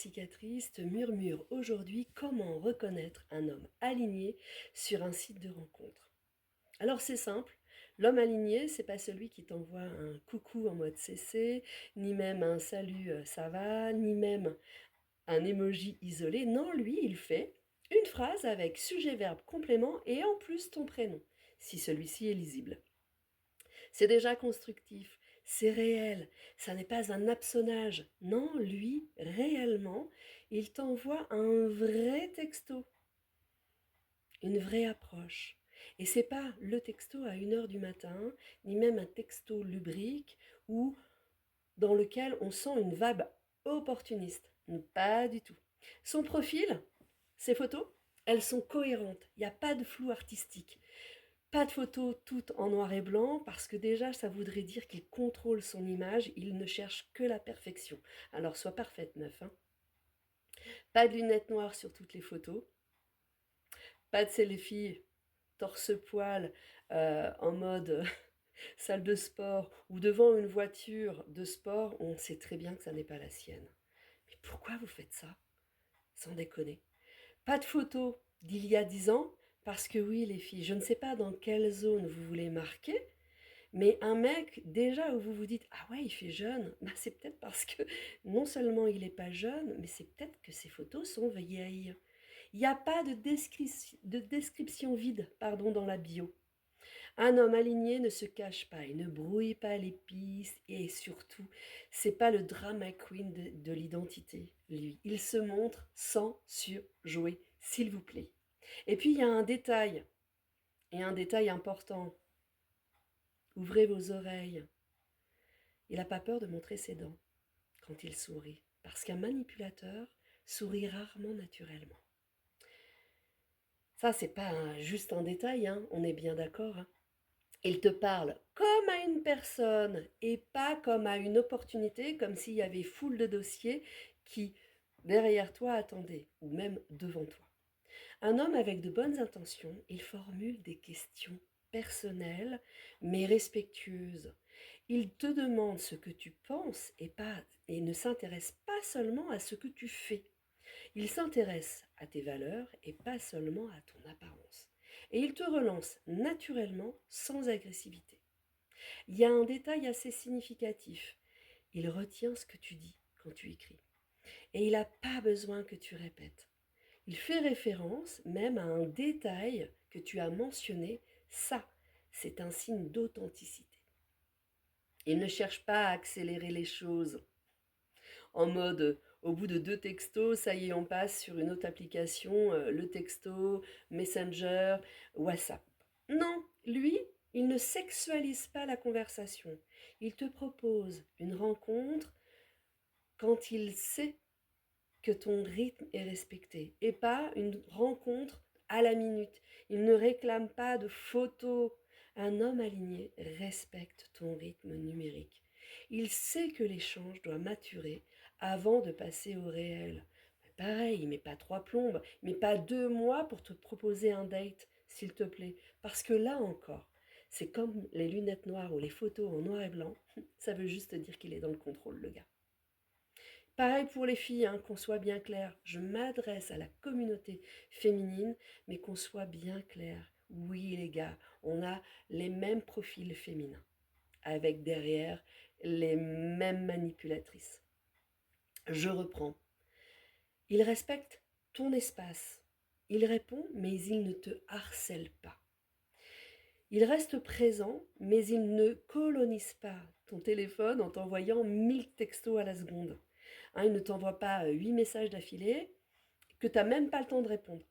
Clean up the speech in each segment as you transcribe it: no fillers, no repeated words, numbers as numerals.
Cicatrice te murmure aujourd'hui comment reconnaître un homme aligné sur un site de rencontre. Alors c'est simple, l'homme aligné, c'est pas celui qui t'envoie un coucou en mode CC, ni même un salut ça va, ni même un emoji isolé. Non, lui, il fait une phrase avec sujet, verbe, complément et en plus ton prénom, si celui-ci est lisible. C'est déjà constructif, c'est réel, ça n'est pas un hameçonnage. Non, lui, réellement, il t'envoie un vrai texto, une vraie approche. Et c'est pas le texto à 1 heure du matin, ni même un texto lubrique ou dans lequel on sent une vibe opportuniste. Pas du tout. Son profil, ses photos, elles sont cohérentes. Il n'y a pas de flou artistique. Pas de photos toutes en noir et blanc, parce que déjà, ça voudrait dire qu'il contrôle son image, il ne cherche que la perfection. Alors, sois parfaite, meuf, hein. Pas de lunettes noires sur toutes les photos, pas de selfie torse-poil en mode salle de sport ou devant une voiture de sport, on sait très bien que ça n'est pas la sienne. Mais pourquoi vous faites ça? Sans déconner. Pas de photos d'il y a 10 ans, parce que oui, les filles, je ne sais pas dans quelle zone vous voulez marquer, mais un mec, déjà, où vous vous dites, ah ouais, il fait jeune, bah, c'est peut-être parce que non seulement il n'est pas jeune, mais c'est peut-être que ses photos sont vieilles. Il n'y a pas de description vide, pardon, dans la bio. Un homme aligné ne se cache pas, il ne brouille pas les pistes et surtout, c'est pas le drama queen de l'identité, lui. Il se montre sans surjouer, s'il vous plaît. Et puis il y a un détail, et un détail important. Ouvrez vos oreilles. Il n'a pas peur de montrer ses dents quand il sourit, parce qu'un manipulateur sourit rarement naturellement. Ça, c'est pas juste un détail, hein, on est bien d'accord, hein. Il te parle comme à une personne et pas comme à une opportunité, comme s'il y avait foule de dossiers qui, derrière toi, attendaient, ou même devant toi. Un homme avec de bonnes intentions, il formule des questions personnelles, mais respectueuses. Il te demande ce que tu penses et ne s'intéresse pas seulement à ce que tu fais. Il s'intéresse à tes valeurs et pas seulement à ton apparence. Et il te relance naturellement, sans agressivité. Il y a un détail assez significatif. Il retient ce que tu dis quand tu écris. Et il n'a pas besoin que tu répètes. Il fait référence même à un détail que tu as mentionné. Ça, c'est un signe d'authenticité. Il ne cherche pas à accélérer les choses en mode au bout de 2 textos, ça y est, on passe sur une autre application, le texto, Messenger, WhatsApp. Non, lui, il ne sexualise pas la conversation. Il te propose une rencontre quand il sait que ton rythme est respecté et pas une rencontre à la minute. Il ne réclame pas de photos. Un homme aligné respecte ton rythme numérique. Il sait que l'échange doit maturer avant de passer au réel. Mais pareil, il met pas 3 plombes, il met pas 2 mois pour te proposer un date, s'il te plaît. Parce que là encore, c'est comme les lunettes noires ou les photos en noir et blanc, ça veut juste dire qu'il est dans le contrôle, le gars. Pareil pour les filles, hein, qu'on soit bien clair. Je m'adresse à la communauté féminine, mais qu'on soit bien clair. Oui, les gars, on a les mêmes profils féminins, avec derrière les mêmes manipulatrices. Je reprends. Il respecte ton espace. Il répond, mais il ne te harcèle pas. Il reste présent, mais il ne colonise pas ton téléphone en t'envoyant 1000 textos à la seconde. Hein, il ne t'envoie pas 8 messages d'affilée que tu n'as même pas le temps de répondre.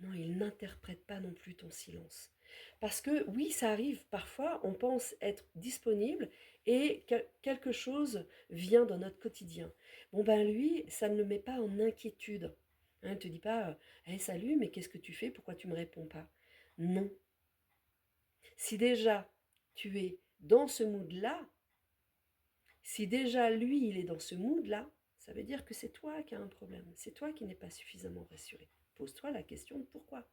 Non, il n'interprète pas non plus ton silence. Parce que oui, ça arrive, parfois on pense être disponible et quelque chose vient dans notre quotidien. Bon ben lui, ça ne le met pas en inquiétude. Hein, il ne te dit pas hey, salut, mais qu'est-ce que tu fais? Pourquoi tu ne me réponds pas? Non. Si déjà tu es dans ce mood-là, si déjà lui, il est dans ce mood-là, ça veut dire que c'est toi qui as un problème. C'est toi qui n'es pas suffisamment rassuré. Pose-toi la question de pourquoi.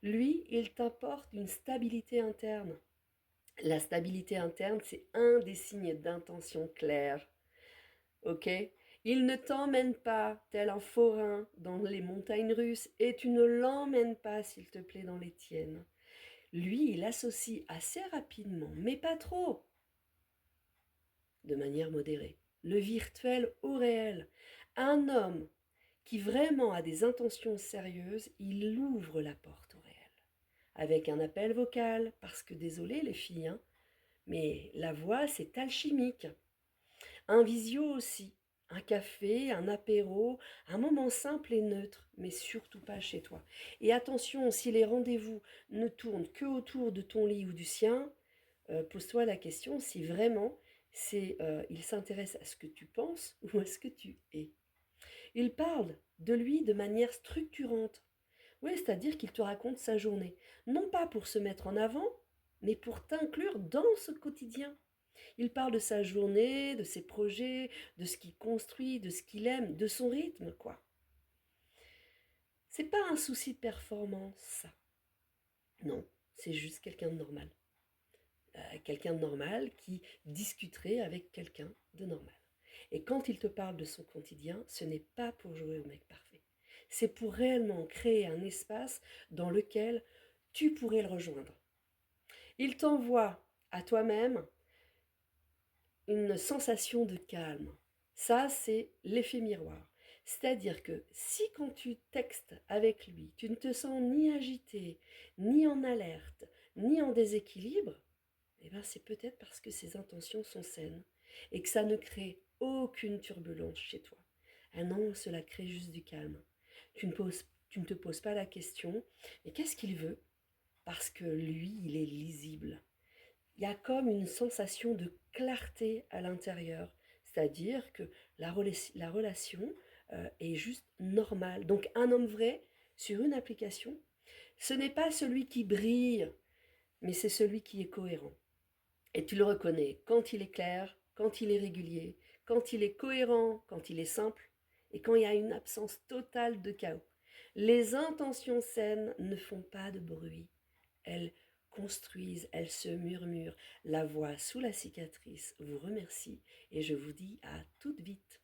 Lui, il t'apporte une stabilité interne. La stabilité interne, c'est un des signes d'intention claire. Ok? Il ne t'emmène pas, tel un forain, dans les montagnes russes, et tu ne l'emmènes pas, s'il te plaît, dans les tiennes. Lui, il associe assez rapidement, mais pas trop, de manière modérée, le virtuel au réel. Un homme qui vraiment a des intentions sérieuses, il ouvre la porte au réel. Avec un appel vocal, parce que désolé les filles, hein, mais la voix c'est alchimique. Un visio aussi, un café, un apéro, un moment simple et neutre, mais surtout pas chez toi. Et attention, si les rendez-vous ne tournent que autour de ton lit ou du sien, pose-toi la question si vraiment il s'intéresse à ce que tu penses ou à ce que tu es. Il parle de lui de manière structurante. Oui, c'est-à-dire qu'il te raconte sa journée. Non pas pour se mettre en avant, mais pour t'inclure dans ce quotidien. Il parle de sa journée, de ses projets, de ce qu'il construit, de ce qu'il aime, de son rythme, quoi. C'est pas un souci de performance, ça. Non, c'est juste quelqu'un de normal. Quelqu'un de normal qui discuterait avec quelqu'un de normal. Et quand il te parle de son quotidien, ce n'est pas pour jouer au mec parfait. C'est pour réellement créer un espace dans lequel tu pourrais le rejoindre. Il t'envoie à toi-même une sensation de calme. Ça, c'est l'effet miroir. C'est-à-dire que si quand tu textes avec lui, tu ne te sens ni agité, ni en alerte, ni en déséquilibre, eh ben c'est peut-être parce que ses intentions sont saines et que ça ne crée aucune turbulence chez toi. Ah non, cela crée juste du calme. Tu ne te poses pas la question, mais qu'est-ce qu'il veut? Parce que lui, il est lisible. Il y a comme une sensation de clarté à l'intérieur, c'est-à-dire que la relation est juste normale. Donc un homme vrai sur une application, ce n'est pas celui qui brille, mais c'est celui qui est cohérent. Et tu le reconnais quand il est clair, quand il est régulier, quand il est cohérent, quand il est simple et quand il y a une absence totale de chaos. Les intentions saines ne font pas de bruit. Elles construisent, elles se murmurent. La voix sous la cicatrice vous remercie et je vous dis à toute vite.